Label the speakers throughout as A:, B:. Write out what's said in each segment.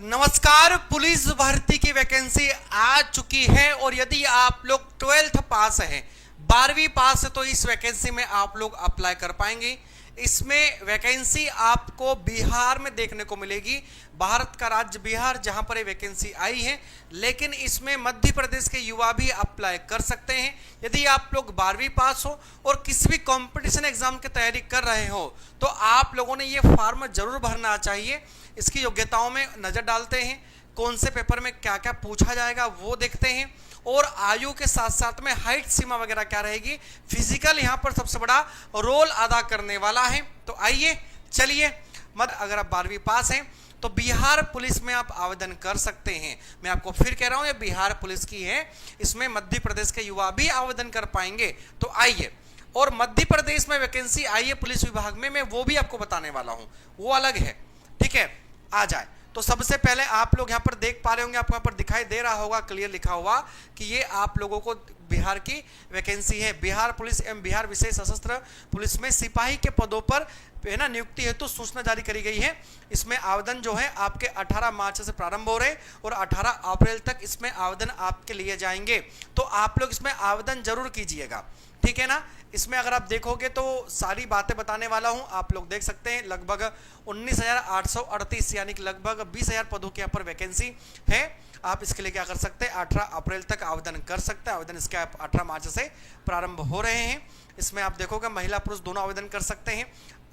A: नमस्कार। पुलिस भर्ती की वैकेंसी आ चुकी है और यदि आप लोग 12th पास हैं, 12वीं पास है, तो इस वैकेंसी में आप लोग अप्लाई कर पाएंगे। इसमें वैकेंसी आपको बिहार में देखने को मिलेगी, भारत का राज्य बिहार, जहां पर ये वैकेंसी आई है। लेकिन इसमें मध्य प्रदेश के युवा भी अप्लाई कर सकते हैं। यदि आप लोग 12वीं पास हो और किसी भी कंपटीशन एग्जाम की तैयारी कर रहे हो तो आप लोगों ने ये फॉर्म जरूर भरना चाहिए। इसकी योग्यताओं में नजर डालते हैं, कौन से पेपर में क्या क्या पूछा जाएगा वो देखते हैं, और आयु के साथ साथ में हाइट सीमा वगैरह क्या रहेगी। फिजिकल यहाँ पर सबसे बड़ा रोल अदा करने वाला है। तो आइए चलिए, अगर आप 12वीं पास हैं तो बिहार पुलिस में आप आवेदन कर सकते हैं। मैं आपको फिर कह रहा हूं, ये बिहार पुलिस की है, इसमें मध्य प्रदेश के युवा भी आवेदन कर पाएंगे। तो आइए, और मध्य प्रदेश में वैकेंसी आई है पुलिस विभाग में, मैं वो भी आपको बताने वाला हूं, वो अलग है। ठीक है, आ जाए। तो सबसे पहले आप लोग यहाँ पर देख पा रहे होंगे, आपको यहाँ पर दिखाई दे रहा होगा क्लियर लिखा हुआ कि ये आप लोगों को बिहार की वैकेंसी है। बिहार पुलिस एवं बिहार विशेष सशस्त्र पुलिस में सिपाही के पदों पर है ना नियुक्ति हेतु सूचना जारी करी गई है। इसमें आवेदन जो है आपके 18 मार्च से प्रारंभ हो रहे और 18 अप्रैल तक इसमें आवेदन आपके लिए जाएंगे। तो आप लोग इसमें आवेदन जरूर कीजिएगा, ठीक है ना। इसमें अगर आप देखोगे तो सारी बातें बताने वाला हूं, आप लोग देख सकते हैं। लगभग 19,838 यानी कि लगभग 20,000 पदों के यहाँ पर वैकेंसी है। आप इसके लिए क्या कर सकते हैं, 18 अप्रैल तक आवेदन कर सकते हैं। आवेदन इसके 18 मार्च से प्रारंभ हो रहे हैं। इसमें आप देखोगे महिला पुरुष दोनों आवेदन कर सकते हैं।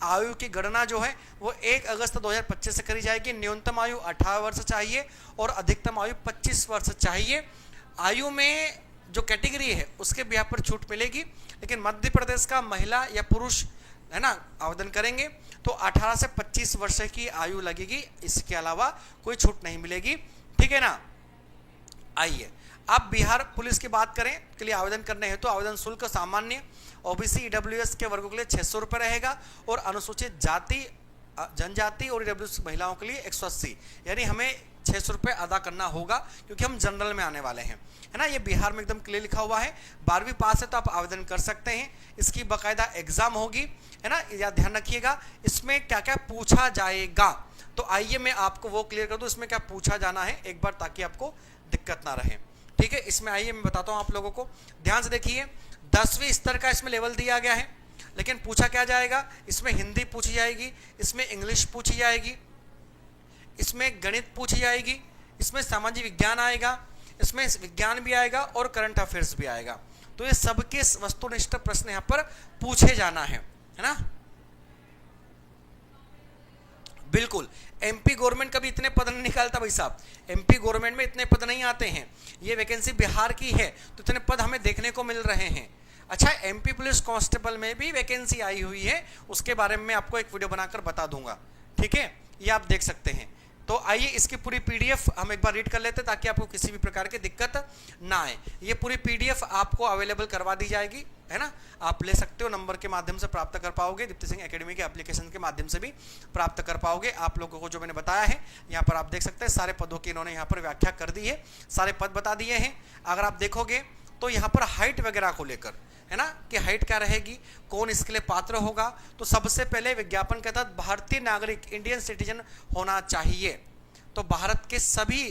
A: आयु की गणना जो है वो 1 अगस्त 2025 से करी जाएगी। न्यूनतम आयु 18 वर्ष चाहिए और अधिकतम आयु 25 वर्ष चाहिए। आयु में जो कैटेगरी है उसके भी यहाँ पर छूट मिलेगी, लेकिन मध्य प्रदेश का महिला या पुरुष है ना आवेदन करेंगे तो 18 से 25 वर्ष की आयु लगेगी, इसके अलावा कोई छूट नहीं मिलेगी, ठीक है ना। आइए, आप बिहार पुलिस की बात करें के लिए आवेदन करने हैं तो आवेदन शुल्क सामान्य ओबीसी ईडब्ल्यूएस के वर्गों के लिए 600 रुपये रहेगा और अनुसूचित जाति जनजाति और ईडब्ल्यूएस महिलाओं के लिए 180, यानी हमें 600 रुपये अदा करना होगा क्योंकि हम जनरल में आने वाले हैं, है ना। ये बिहार में एकदम क्लियर लिखा हुआ है। 12वीं पास है तो आप आवेदन कर सकते हैं। इसकी बाकायदा एग्जाम होगी, है ना, या ध्यान रखिएगा। इसमें क्या क्या पूछा जाएगा, तो आइए मैं आपको वो क्लियर कर दूं इसमें क्या पूछा जाना है एक बार, ताकि आपको दिक्कत ना रहे, ठीक है। इसमें आइए मैं बताता हूं आप लोगों को, ध्यान से देखिए। 10वीं स्तर का इसमें लेवल दिया गया है, लेकिन पूछा क्या जाएगा, इसमें हिंदी पूछी जाएगी, इसमें इंग्लिश पूछी जाएगी, इसमें गणित पूछी जाएगी, इसमें सामाजिक विज्ञान आएगा, इसमें विज्ञान भी आएगा और करंट अफेयर्स भी आएगा। तो ये सबके वस्तुनिष्ठ प्रश्न यहाँ पर पूछे जाना है ना। बिल्कुल, एमपी गवर्नमेंट कभी इतने पद नहीं निकालता भाई साहब, एमपी गवर्नमेंट में इतने पद नहीं आते हैं। ये वैकेंसी बिहार की है तो इतने पद हमें देखने को मिल रहे हैं। अच्छा, एमपी पुलिस कांस्टेबल में भी वैकेंसी आई हुई है, उसके बारे में आपको एक वीडियो बनाकर बता दूंगा, ठीक है, ये आप देख सकते हैं। तो आइए इसकी पूरी पीडीएफ हम एक बार रीड कर लेते हैं ताकि आपको किसी भी प्रकार की दिक्कत ना आए। ये पूरी पीडीएफ आपको अवेलेबल करवा दी जाएगी, है ना, आप ले सकते हो, नंबर के माध्यम से प्राप्त कर पाओगे, दीप्ति सिंह एकेडमी के एप्लीकेशन के माध्यम से भी प्राप्त कर पाओगे। आप लोगों को जो मैंने बताया है यहाँ पर आप देख सकते हैं, सारे पदों की इन्होंने यहाँ पर व्याख्या कर दी है, सारे पद बता दिए हैं। अगर आप देखोगे तो यहाँ पर हाइट वगैरह को लेकर, है ना, कि हाइट क्या रहेगी, कौन इसके लिए पात्र होगा, तो सबसे पहले विज्ञापन के तहत भारतीय नागरिक इंडियन सिटीजन होना चाहिए। तो भारत के सभी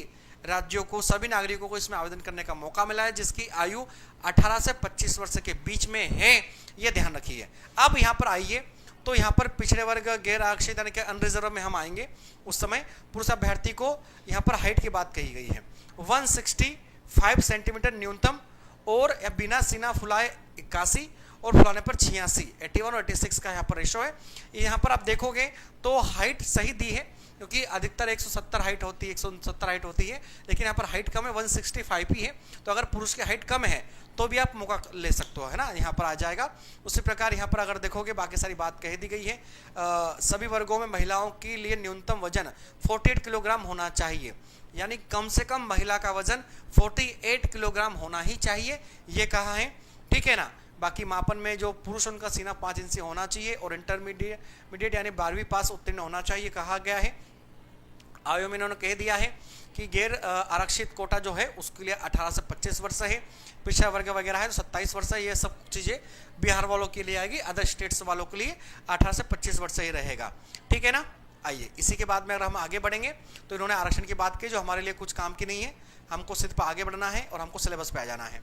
A: राज्यों को, सभी नागरिकों को इसमें आवेदन करने का मौका मिला है जिसकी आयु 18 से 25 वर्ष के बीच में है, ये ध्यान रखिए। अब यहाँ पर आइए, तो यहाँ पर पिछड़े वर्ग, गैर आरक्षित यानी कि अनरिजर्व में हम आएंगे। उस समय पुरुष अभ्यर्थी को यहाँ पर हाइट की बात कही गई है, 165 सेंटीमीटर न्यूनतम, और बिना सीना फुलाए 81 और फुलाने पर 86, 81 और 86 का यहाँ पर रेशो है। यहाँ पर आप देखोगे तो हाइट सही दी है क्योंकि अधिकतर 170 हाइट होती है, 170 हाइट होती है, लेकिन यहाँ पर हाइट कम है, 165 ही है। तो अगर पुरुष की हाइट कम है तो भी आप मौका ले सकते हो, है ना, यहाँ पर आ जाएगा। उसी प्रकार यहाँ पर अगर देखोगे बाकी सारी बात कह दी गई है। सभी वर्गों में महिलाओं के लिए न्यूनतम वजन 48 किलोग्राम होना चाहिए, यानी कम से कम महिला का वजन 48 किलोग्राम होना ही चाहिए, ये कहा है, ठीक है ना। बाकी मापन में जो पुरुष उनका सीना 5 इंच से होना चाहिए और इंटरमीडिएट यानी 12वीं पास उत्तीर्ण होना चाहिए कहा गया है। आयु में इन्होंने कह दिया है कि गैर आरक्षित कोटा जो है उसके लिए 18 से 25 वर्ष है, पिछड़ा वर्ग वगैरह है तो 27 वर्ष है। ये सब चीज़ें बिहार वालों के लिए आएगी, अदर स्टेट्स वालों के लिए 18 से 25 वर्ष ही रहेगा, ठीक है ना। आइए इसी के बाद में अगर हम आगे बढ़ेंगे तो इन्होंने आरक्षण की बात की जो हमारे लिए कुछ काम की नहीं है, हमको सिर्फ आगे बढ़ना है और हमको सिलेबस पे आ जाना है,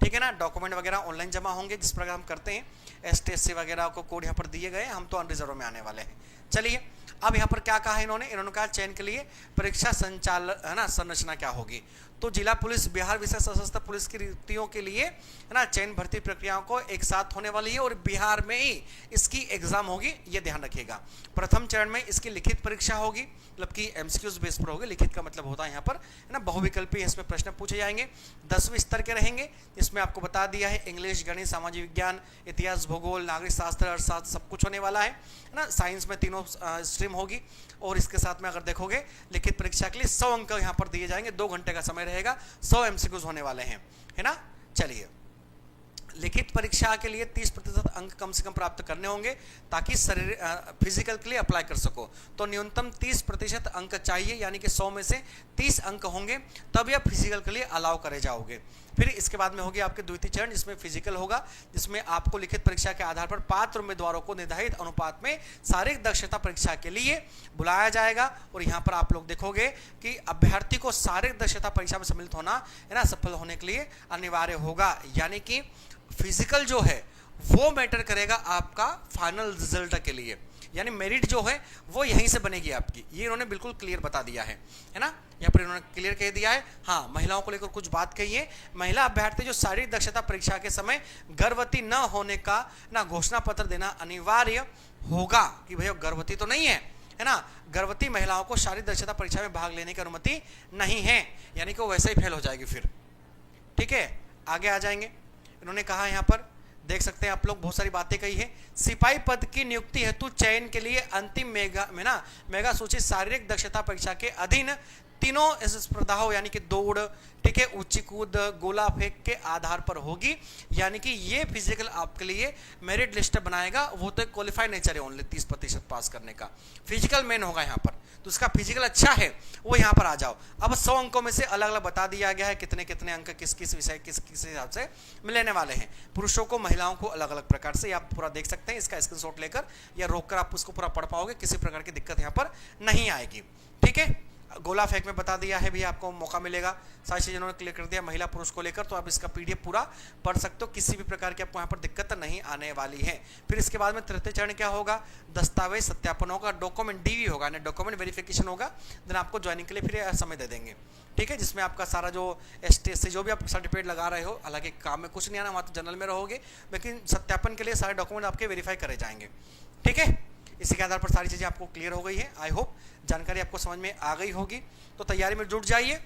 A: ठीक है ना। डॉक्यूमेंट वगैरह ऑनलाइन जमा होंगे जिस प्रकार हम करते हैं, ST SC वगैरह को कोड यहाँ पर दिए गए, हम तो अनरिजर्व में आने वाले हैं। चलिए अब यहाँ पर क्या कहा है इन्होंने कहा चयन के लिए परीक्षा संचालन है ना संरचना क्या होगी। तो जिला पुलिस बिहार विशेष सशस्त्र पुलिस की रिक्तियों के लिए है ना चयन भर्ती प्रक्रियाओं को एक साथ होने वाली है और बिहार में ही इसकी एग्जाम होगी, ये ध्यान रखिएगा। प्रथम चरण में इसकी लिखित परीक्षा होगी, मतलब कि MCQs बेस पर होगी। लिखित का मतलब होता है यहाँ पर है ना बहुविकल्पी, इसमें प्रश्न पूछे जाएंगे, 10वीं स्तर के रहेंगे। इसमें आपको बता दिया है इंग्लिश, गणित, सामाजिक विज्ञान, इतिहास, भूगोल, नागरिक शास्त्र, अर्थशास्त्र सब कुछ होने वाला है ना। साइंस में तीनों स्ट्रीम होगी और इसके साथ में अगर देखोगे लिखित परीक्षा के लिए 100 अंक यहाँ पर दिए जाएंगे, 2 घंटे का समय रहेगा, 100 MCQs होने वाले हैं, है ना। चलिए लिखित परीक्षा के लिए 30% अंक कम से कम प्राप्त करने होंगे ताकि शरीर फिजिकल के लिए अप्लाई कर सको। तो न्यूनतम 30% अंक चाहिए, यानी कि 100 में से 30 अंक होंगे तब यह फिजिकल के लिए अलाउ करे जाओगे। फिर इसके बाद में होगी आपके द्वितीय चरण जिसमें फिजिकल होगा, जिसमें आपको लिखित परीक्षा के आधार पर पात्र उम्मीदवारों को निर्धारित अनुपात में शारीरिक दक्षता परीक्षा के लिए बुलाया जाएगा। और यहाँ पर आप लोग देखोगे कि अभ्यर्थी को शारीरिक दक्षता परीक्षा में सम्मिलित होना है ना सफल होने के लिए अनिवार्य होगा, यानी कि फिजिकल जो है वो मैटर करेगा आपका फाइनल रिजल्ट के लिए, यानी मेरिट जो है वो यहीं से बनेगी आपकी। ये इन्होंने बिल्कुल क्लियर बता दिया है ना, यहाँ पर इन्होंने क्लियर कह दिया है। हाँ, महिलाओं को लेकर कुछ बात कही है। महिला अभ्यर्थी जो शारीरिक दक्षता परीक्षा के समय गर्भवती न होने का ना घोषणा पत्र देना अनिवार्य होगा कि भैया गर्भवती तो नहीं है ना। गर्भवती महिलाओं को शारीरिक दक्षता परीक्षा में भाग लेने की अनुमति नहीं है, यानी कि वो वैसे ही फेल हो जाएगी फिर, ठीक है। आगे आ जाएंगे, इन्होंने कहा यहाँ पर देख सकते हैं आप लोग बहुत सारी बातें कही है। सिपाही पद की नियुक्ति हेतु चयन के लिए अंतिम मेगा सूची शारीरिक दक्षता परीक्षा के अधीन तीनों स्पर्धाओं यानी कि दौड़, ठीक है, ऊंची कूद, गोला फेंक के आधार पर होगी, यानी कि ये फिजिकल आपके लिए मेरिट लिस्ट बनाएगा। वो तो क्वालिफाई नेचर है, ओनली 30% पास करने का फिजिकल मेन होगा यहाँ पर। तो उसका फिजिकल अच्छा है वो यहाँ पर आ जाओ। अब 100 अंकों में से अलग अलग बता दिया गया है कितने कितने अंक किस किस विषय किस किस हिसाब से मिलने वाले हैं। पुरुषों को महिलाओं को अलग अलग प्रकार से आप पूरा देख सकते हैं, इसका स्क्रीनशॉट लेकर या रोक कर आप उसको पूरा पढ़ पाओगे, किसी प्रकार की दिक्कत यहाँ पर नहीं आएगी, ठीक है। गोला फेंक में बता दिया है भी आपको मौका मिलेगा, सारी चीज़ इन्होंने क्लियर कर दिया महिला पुरुष को लेकर, तो आप इसका PDF पूरा पढ़ सकते हो, किसी भी प्रकार की आपको यहाँ पर दिक्कत नहीं आने वाली है। फिर इसके बाद में तृतीय चरण क्या होगा, दस्तावेज सत्यापन होगा, डॉक्यूमेंट DV होगा, यानी डॉक्यूमेंट वेरिफिकेशन होगा, देन आपको ज्वाइनिंग के लिए फिर समय दे देंगे, ठीक है। जिसमें आपका सारा जो ST SC जो भी आप सर्टिफिकेट लगा रहे हो, हालांकि काम में कुछ नहीं आना, वहाँ तो जनरल में रहोगे, लेकिन सत्यापन के लिए सारे डॉक्यूमेंट आपके वेरीफाई करे जाएंगे, ठीक है। इसी के आधार पर सारी चीज़ें आपको क्लियर हो गई है। आई होप जानकारी आपको समझ में आ गई होगी, तो तैयारी में जुट जाइए